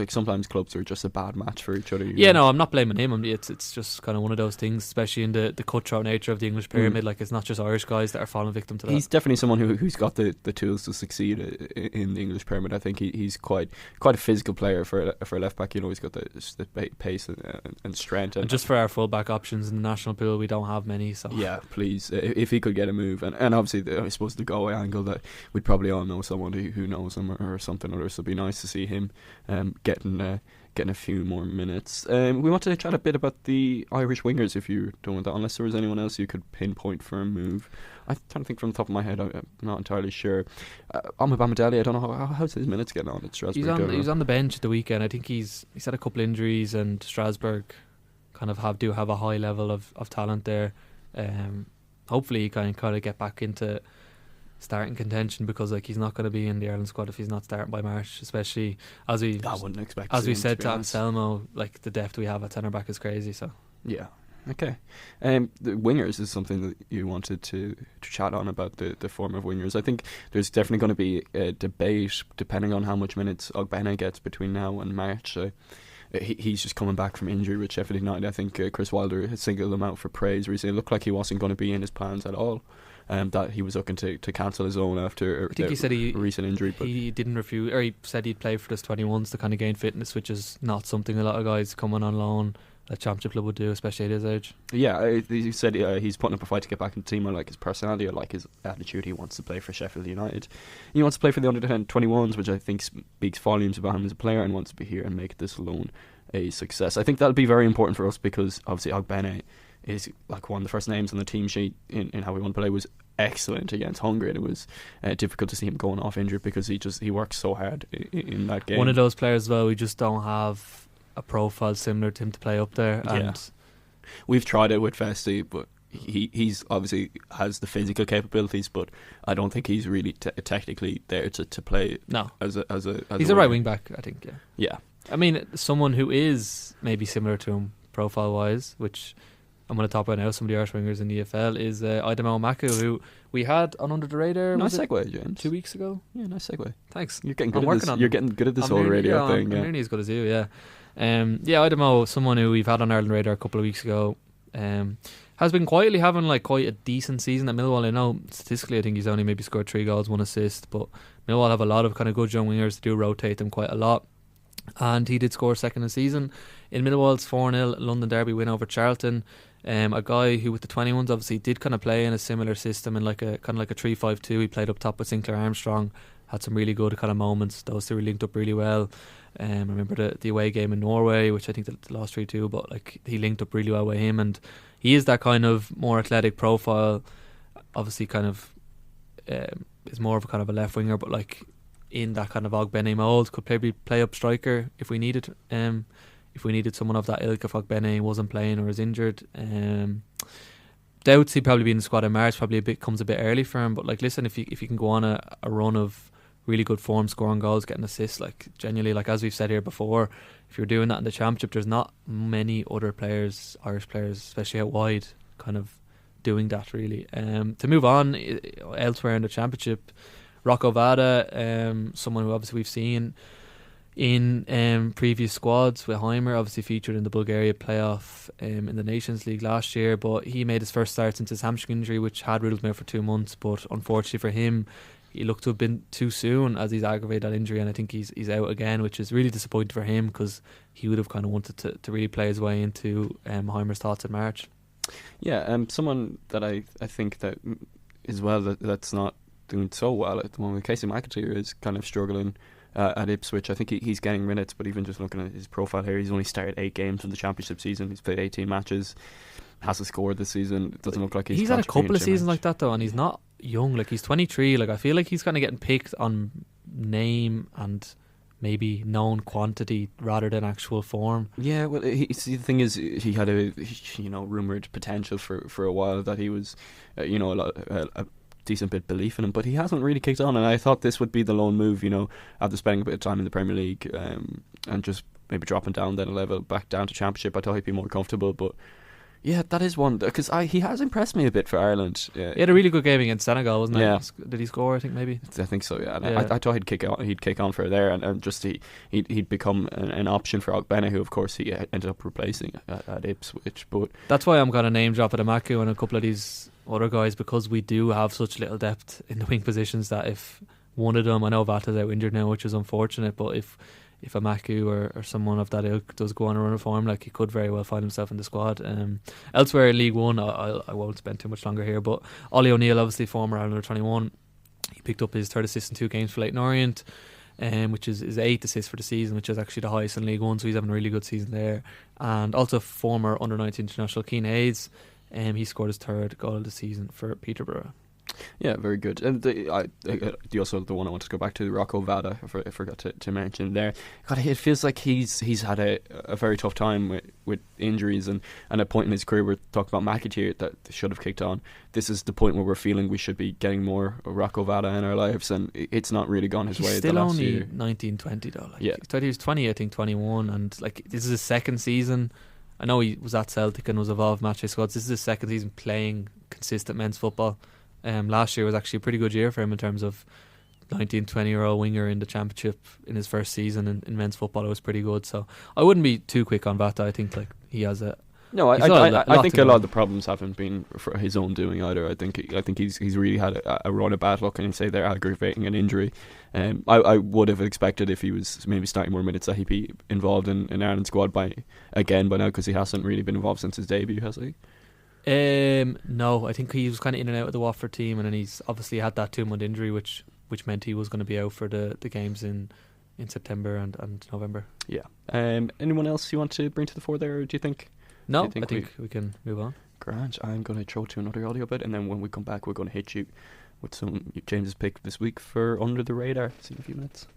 sometimes clubs are just a bad match for each other. No, I'm not blaming him. It's just kind of one of those things, especially in the cutthroat nature of the English pyramid. Like, it's not just Irish guys that are falling victim to that. He's definitely someone who's got the tools to succeed in the English pyramid. I think he's quite a physical player for a left back. He's got the pace and strength. And just for our full back options in the national pool, we don't have many. So yeah, please, if he could get a move, and obviously I suppose the Galway angle that we'd probably all know someone who knows him or something or other, so it'd be nice to see him getting a few more minutes. We want to chat a bit about the Irish wingers, if you don't want that, unless there was anyone else you could pinpoint for a move. I'm trying to think from the top of my head. I'm not entirely sure. Ahmed Bamadeli, I don't know how's his minutes getting on at Strasbourg. He was on the bench at the weekend. I think he's had a couple of injuries, and Strasbourg kind of do have a high level of talent there. Hopefully he can kind of get back into starting contention, because he's not going to be in the Ireland squad if he's not starting by March, especially as we said to Anselmo, the depth we have at centre back is crazy. So yeah, okay. The wingers is something that you wanted to chat on about, the form of wingers. I think there's definitely going to be a debate depending on how much minutes Ogbene gets between now and March. He's just coming back from injury with Sheffield United. I think Chris Wilder has singled him out for praise recently. It looked like he wasn't going to be in his plans at all. That he was looking to cancel his own after I think he said a recent injury. But he didn't refuse, or he said he'd play for this 21s to kind of gain fitness, which is not something a lot of guys coming on loan a championship club would do, especially at his age. Yeah, he said he's putting up a fight to get back in the team. I like his personality, I like his attitude. He wants to play for Sheffield United. He wants to play for the under 21s, which I think speaks volumes about him as a player, and wants to be here and make this loan a success. I think that'll be very important for us, because obviously Ogbene is one of the first names on the team sheet in how we want to play. Was excellent against Hungary, and it was difficult to see him going off injured, because he works so hard in that game. One of those players, though, we just don't have a profile similar to him to play up there. And we've tried it with Festi, but he's obviously has the physical capabilities, but I don't think he's really technically there to play. No, as he's a right wing back, I think. Yeah. I mean, someone who is maybe similar to him profile wise, which I'm going to talk about now, some of the Irish wingers in the EFL, is Aidemo Maku, who we had on Under the Radar. Nice segue, James. 2 weeks ago. Yeah, nice segue. Thanks. You're getting good at this whole radio thing. I'm nearly as good as you. Yeah. Aidemo, someone who we've had on Ireland Radar a couple of weeks ago, has been quietly having quite a decent season at Millwall. I know statistically, I think he's only maybe scored 3 goals, 1 assist, but Millwall have a lot of kind of good young wingers. They do rotate them quite a lot. And he did score second of the season in Millwall's 4-0 London Derby win over Charlton. A guy who with the 21s obviously did kind of play in a similar system in a 3-5-2. He played up top with Sinclair Armstrong, had some really good kind of moments. Those two were linked up really well. I remember the away game in Norway, which I think they lost 3-2, but he linked up really well with him, and he is that kind of more athletic profile. Obviously, kind of is more of a kind of a left winger, but in that kind of Ogbene mould, could play up striker if we needed. If we needed someone of that ilk, if Ogbene wasn't playing or is injured. Doubts he'd probably be in the squad in March. Probably comes a bit early for him. But listen, if you can go on a run of really good form, scoring goals, getting assists, genuinely, as we've said here before, if you're doing that in the Championship, there's not many other players, Irish players, especially out wide, kind of doing that really. To move on elsewhere in the Championship, Rocco Vada, someone who obviously we've seen in previous squads with Heimir, obviously featured in the Bulgaria playoff in the Nations League last year, but he made his first start since his hamstring injury, which had riddled him out for 2 months, but unfortunately for him, he looked to have been too soon as he's aggravated that injury, and I think he's out again, which is really disappointing for him, because he would have kind of wanted to really play his way into Heimer's thoughts in March. Yeah, someone that I think that as well that's not doing so well at the moment, Casey McAteer is kind of struggling at Ipswich. I think he's getting minutes, but even just looking at his profile here, he's only started 8 games in the Championship season. He's played 18 matches, hasn't scored this season. It doesn't look like he's had a couple of seasons like that though, and he's not young. Like, he's 23. Like, I feel like he's kind of getting picked on name and maybe known quantity rather than actual form. Yeah, well, see, the thing is, he had a rumoured potential for a while, that he was, a decent bit of belief in him, but he hasn't really kicked on, and I thought this would be the lone move, after spending a bit of time in the Premier League, and just maybe dropping down then a level back down to Championship. I thought he'd be more comfortable, but yeah, that is one, because he has impressed me a bit for Ireland. He had a really good game against Senegal, wasn't it? Yeah. Did he score? I think maybe. I think so. Yeah. I thought he'd kick on for there, and just he'd become an option for Ogbene, who of course he ended up replacing at Ipswich. But that's why I'm going to name drop at Amaku and a couple of these other guys, because we do have such little depth in the wing positions that if one of them, I know Vata's out injured now, which is unfortunate, but if Amaku or someone of that ilk does go on a run of form, like, he could very well find himself in the squad. Elsewhere in League One, I won't spend too much longer here, but Ollie O'Neill, obviously former Ireland under 21, he picked up his third assist in 2 games for Leyton Orient, which is his 8th assist for the season, which is actually the highest in League One, so he's having a really good season there. And also former under 19 international Keane Hayes, he scored his 3rd goal of the season for Peterborough. Yeah, very good. And the one I want to go back to, Rocco Vada, I forgot to mention there. God, it feels like he's had a very tough time with injuries, and at a point in his career we're talking about McAteer that should have kicked on. This is the point where we're feeling we should be getting more Rocco Vada in our lives, and it's not really gone his way. He's still only year. 19, 20 though. Like, yeah. He was 20, I think 21, and like, this is his 2nd season. I know he was at Celtic and was involved in matchday squads. This is his 2nd season playing consistent men's football. Last year was actually a pretty good year for him in terms of 19, 20-year-old winger in the Championship in his first season in men's football. It was pretty good, so I wouldn't be too quick on Vata. I think like he has a no. I think a lot of the problems haven't been for his own doing either. I think he's really had a run of bad luck, and you say they're aggravating an injury. I would have expected, if he was maybe starting more minutes, that he'd be involved in Ireland squad by now, because he hasn't really been involved since his debut, has he? No, I think he was kind of in and out of the Watford team, and then he's obviously had that 2-month injury, which meant he was going to be out for the games in September and November. Yeah. Anyone else you want to bring to the fore there, or do you think? No, I think we can move on. Grant, I'm going to throw to another audio bit, and then when we come back we're going to hit you with some James's pick this week for Under the Radar. See you in a few minutes.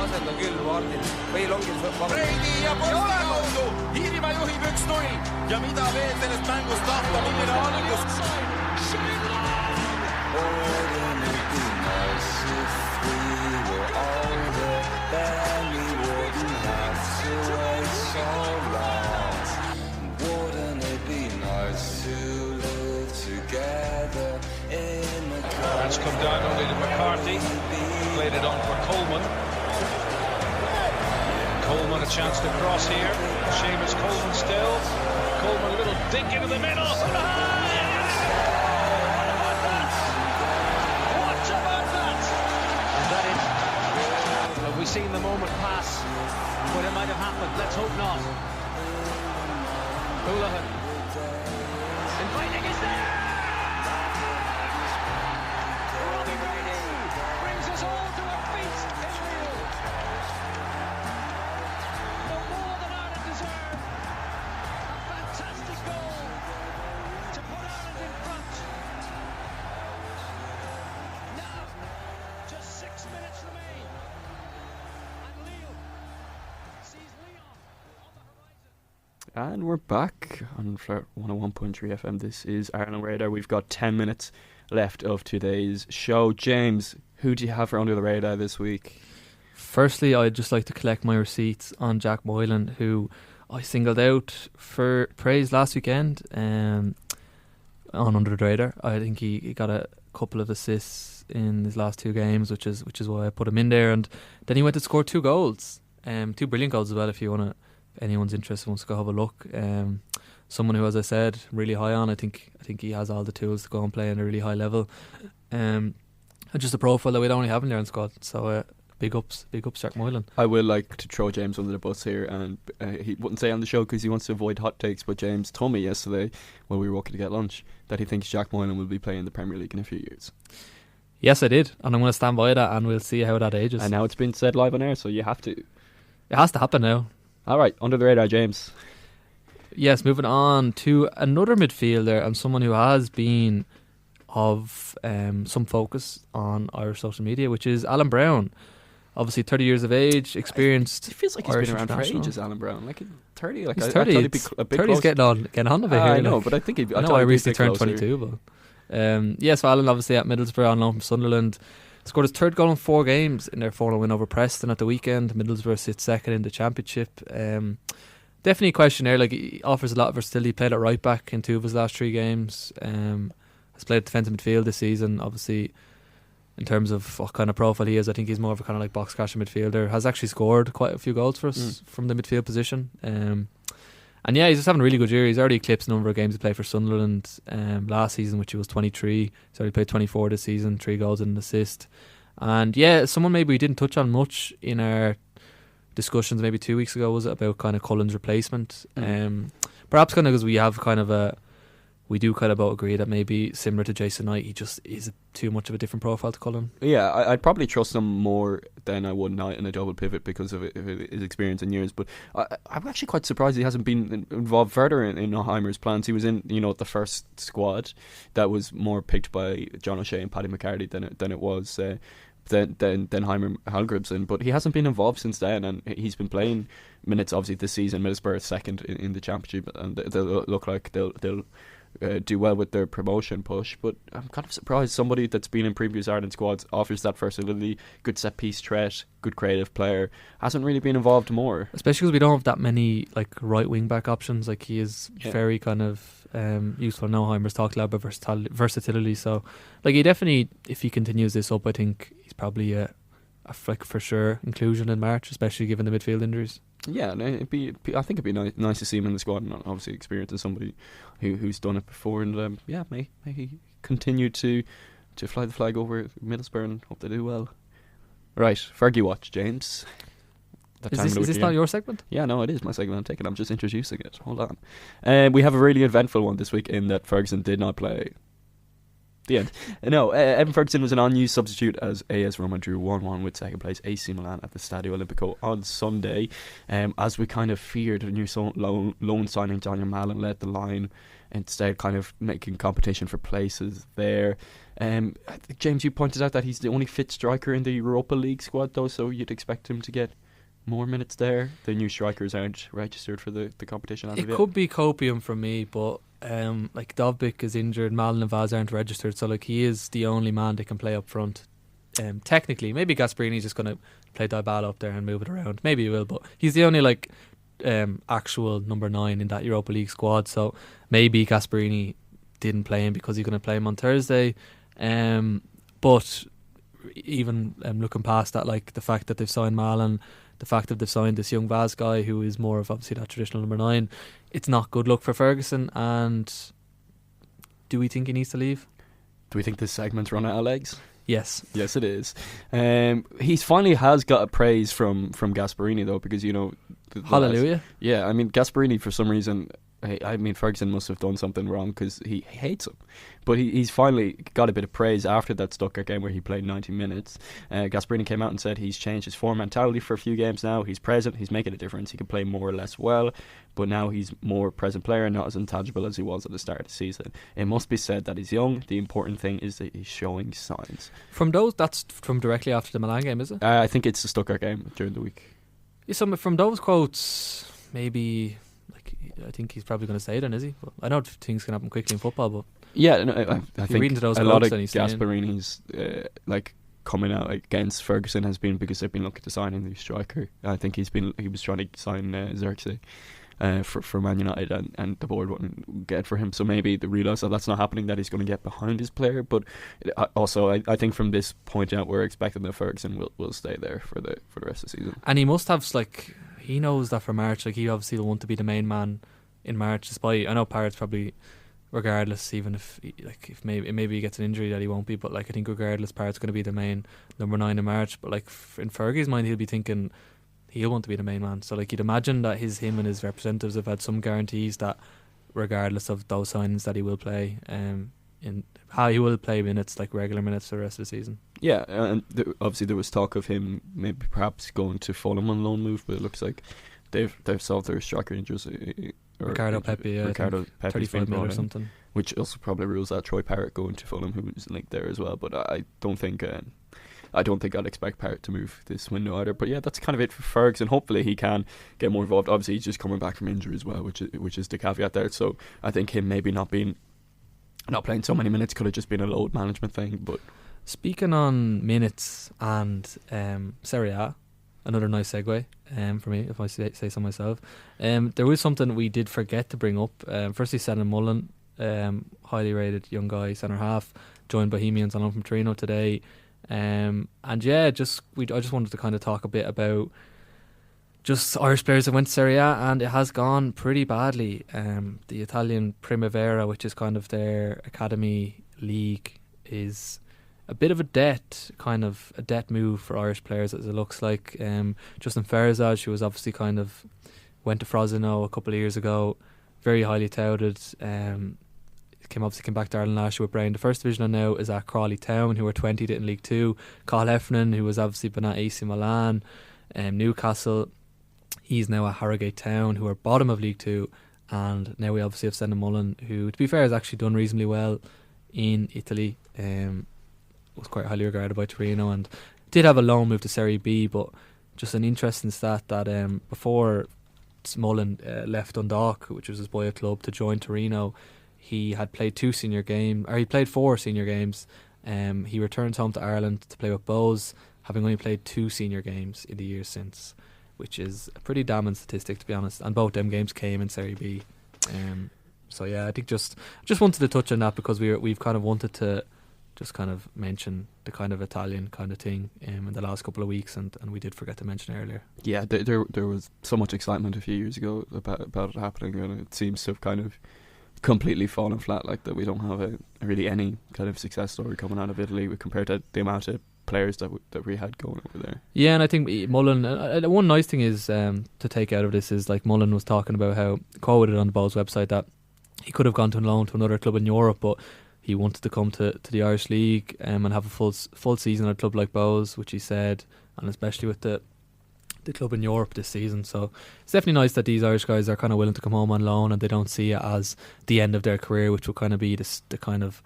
Asenda küll Vardil või longil Breidi ja posti kaudu Iirimaa juhib 1-0 ja mida veel sellest mängust tahta, milline algus That's come down only to McCarthy, played it on for Coleman. Coleman a chance to cross here. Seamus Coleman still. Coleman a little dink into the middle. What about that? Is that it? Have we seen the moment pass? But it might have happened. Let's hope not. Houlihan. Inviting is there. Robbie Brady brings us all to our feet in Rio. More than Ireland deserve. A fantastic goal to put Ireland in front. Now, just 6 minutes remain. And Lille sees Leon on the horizon. And we're back on 101.3 FM. This is Ireland Radar. We've got 10 minutes left of today's show. James, who do you have for Under the Radar this week? Firstly, I'd just like to collect my receipts on Jack Moylan, who I singled out for praise last weekend on Under the Radar. I think he got a couple of assists in his last 2 games, which is why I put him in there. And then he went to score 2 goals, 2 brilliant goals as well. If you want to, anyone's interested, wants to go have a look. Someone who, as I said, really high on. I think he has all the tools to go and play at a really high level. And just a profile that we don't really have in there in squad. So big ups, Jack Moylan. I will like to throw James under the bus here, and he wouldn't say on the show because he wants to avoid hot takes. But James told me yesterday when we were walking to get lunch that he thinks Jack Moylan will be playing the Premier League in a few years. Yes, I did, and I'm going to stand by that, and we'll see how that ages. And now it's been said live on air, so you have to. It has to happen now. All right, under the radar, James. Yes, moving on to another midfielder and someone who has been of some focus on Irish social media, which is Alan Brown. Obviously 30 years of age, experienced. It feels like he's Irish been around for international. ages, Alan Brown. Like 30, like He's I 30. thought he'd be a bit 30's close. getting on a bit here. I know, like. but I think I know I recently turned 22, but so Alan obviously at Middlesbrough on loan from Sunderland scored his third goal in 4 games in their 4-0 win over Preston at the weekend. Middlesbrough sits second in the Championship. Definitely a question there. Like, he offers a lot of versatility. He played at right back in 2 of his last 3 games. Has played defensive midfield this season. Obviously, in terms of what kind of profile he is, I think he's more of a kind of like box catcher midfielder. Has actually scored quite a few goals for us from the midfield position. And yeah, he's just having a really good year. He's already eclipsed the number of games he played for Sunderland last season, which he was 23. He's already played 24 this season, 3 goals and an assist. And yeah, someone maybe we didn't touch on much in our discussions maybe 2 weeks ago, was it, about kind of Cullen's replacement. Perhaps kind of because we have kind of we do kind of both agree that maybe similar to Jason Knight, he just is too much of a different profile to Cullen. Yeah, I'd probably trust him more than I would Knight in a double pivot because of his experience in years. But I'm actually quite surprised he hasn't been involved further in Heimir's plans. He was in, the first squad that was more picked by John O'Shea and Paddy McCarthy than it was than Heimir Hallgrimsson, but he hasn't been involved since then, and he's been playing minutes obviously this season. Middlesbrough is second in the Championship, and they'll look like they'll do well with their promotion push. But I'm kind of surprised somebody that's been in previous Ireland squads, offers that versatility, good set piece threat, good creative player, hasn't really been involved more. Especially because we don't have that many like right wing back options. Like, he is very kind of useful. Now Heimer's talked a lot about versatility, so like he definitely, if he continues this up, I think he's probably a for sure inclusion in March, especially given the midfield injuries. Yeah, and I think it'd be nice to see him in the squad, and obviously experiencing somebody who's done it before, and may he continue to fly the flag over Middlesbrough, and hope they do well. Right, Fergie Watch, James. Is this not your segment? Yeah, no, it is my segment. I'm just introducing it. Hold on. We have a really eventful one this week in that Ferguson did not play. The end. No, Evan Ferguson was an unused substitute as AS Roma drew 1-1 with second place AC Milan at the Stadio Olimpico on Sunday. As we kind of feared, a new loan signing Daniel Mallon led the line, instead kind of making competition for places there. I think, James, you pointed out that he's the only fit striker in the Europa League squad, though, so you'd expect him to get more minutes there. The new strikers aren't registered for the competition as of yet. It could be copium from me, but like Dovbyk is injured, Mallon and Vaz aren't registered, so like he is the only man that can play up front. Technically, maybe Gasparini's just going to play Dybala up there and move it around. Maybe he will, but he's the only like actual number 9 in that Europa League squad. So maybe Gasparini didn't play him because he's going to play him on Thursday. But even looking past that, like the fact that they've signed Mallon, the fact that they've signed this young Vaz guy who is more of obviously that traditional number 9, it's not good luck for Ferguson. And do we think he needs to leave? Do we think this segment's run out of legs? Yes. Yes, it is. He finally has got a praise from Gasparini, though, because, hallelujah. Yeah, I mean, Gasparini, for some reason, I mean, Ferguson must have done something wrong because he hates him. But he's finally got a bit of praise after that Stuttgart game where he played 90 minutes. Gasparini came out and said he's changed his form mentality for a few games now. He's present, he's making a difference. He can play more or less well, but now he's more present player, not as intangible as he was at the start of the season. It must be said that he's young. The important thing is that he's showing signs. That's from directly after the Milan game, is it? I think it's the Stuttgart game during the week. Yeah, so from those quotes, maybe... I think he's probably going to say it then, is he? But I know things can happen quickly in football, but yeah, no, I think reading to those a lot of Gasparini's coming out against Ferguson has been because they've been looking to sign a new striker. I think he was trying to sign Xerxes for Man United, and the board wouldn't get for him. So maybe they realise that that's not happening, that he's going to get behind his player. But also, I think from this point out, we're expecting that Ferguson will stay there for the rest of the season. And he must have he knows that for March, he obviously will want to be the main man in March. Despite, I know Parrott's probably, regardless, even if maybe he gets an injury that he won't be, but I think regardless, Parrott's going to be the main number 9 in March. But in Fergie's mind, he'll be thinking he'll want to be the main man. So you'd imagine that him and his representatives have had some guarantees that regardless of those signings, that he will play he will play minutes, regular minutes for the rest of the season. Yeah, and obviously there was talk of him maybe perhaps going to Fulham on loan move, but it looks like they've solved their striker injuries. Ricardo Pepe, Ricardo Pepe 35 million or something. Which also probably rules out Troy Parrott going to Fulham, who's linked there as well. But I don't think I'd expect Parrott to move this window either. But yeah, that's kind of it for Ferguson. Hopefully he can get more involved. Obviously he's just coming back from injury as well, which is the caveat there. So I think him maybe not playing so many minutes could have just been a load management thing. But speaking on minutes and Serie A, another nice segue for me, if I say so myself. There was something we did forget to bring up. Firstly, Senan Mullen, highly rated young guy, centre half, joined Bohemians on loan from Torino today. And yeah, I just wanted to kind of talk a bit about just Irish players that went to Serie A, and it has gone pretty badly. The Italian Primavera, which is kind of their academy league, is a bit of a debt move for Irish players, as it looks like. Justin Ferzaj, who was obviously went to Frosinone a couple of years ago, very highly touted. Came back to Ireland last year with Brown. The first division now is at Crawley Town, who were 20th in League 2. Carl Heffernan, who was obviously been at AC Milan, Newcastle. He's now at Harrogate Town, who are bottom of League 2. And now we obviously have Senan Mullen, who, to be fair, has actually done reasonably well in Italy. Was quite highly regarded by Torino and did have a loan move to Serie B. But just an interesting stat that before Mullen left Dundalk, which was his boyhood club, to join Torino, he had played 4 senior games. He returns home to Ireland to play with Bows, having only played 2 senior games in the years since, which is a pretty damning statistic, to be honest. And both them games came in Serie B. So yeah, I think just wanted to touch on that because we've kind of wanted to just kind of mention the kind of Italian kind of thing in the last couple of weeks, and we did forget to mention earlier. Yeah, there was so much excitement a few years ago about it happening, and it seems to have kind of completely fallen flat, like that we don't have really any kind of success story coming out of Italy compared to the amount of players that we had going over there. Yeah, and I think Mullen, one nice thing is to take out of this is, like, Mullen was talking about how, quoted on the Ball's website, that he could have gone to loan to another club in Europe, but he wanted to come to the Irish League and have a full season at a club like Bows, which he said, and especially with the club in Europe this season. So it's definitely nice that these Irish guys are kind of willing to come home on loan and they don't see it as the end of their career, which will kind of be the kind of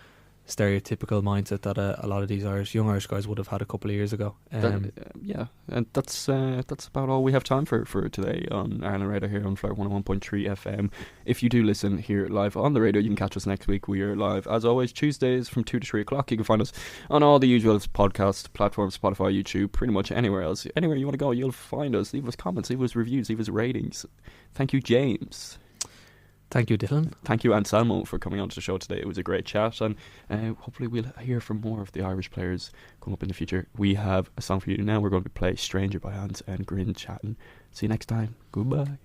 stereotypical mindset that a lot of these young Irish guys would have had a couple of years ago. Yeah, and that's about all we have time for today on Ireland Radio here on Flight 101.3 FM. If you do listen here live on the radio, you can catch us next week. We are live, as always, Tuesdays from 2 to 3 o'clock. You can find us on all the usual podcast platforms, Spotify, YouTube, pretty much anywhere else. Anywhere you want to go, you'll find us. Leave us comments, leave us reviews, leave us ratings. Thank you, James. Thank you, Dylan. Thank you, Anselmo, for coming on to the show today. It was a great chat, and hopefully we'll hear from more of the Irish players coming up in the future. We have a song for you now. We're going to play Stranger by Hans and Grin chatting. See you next time. Goodbye.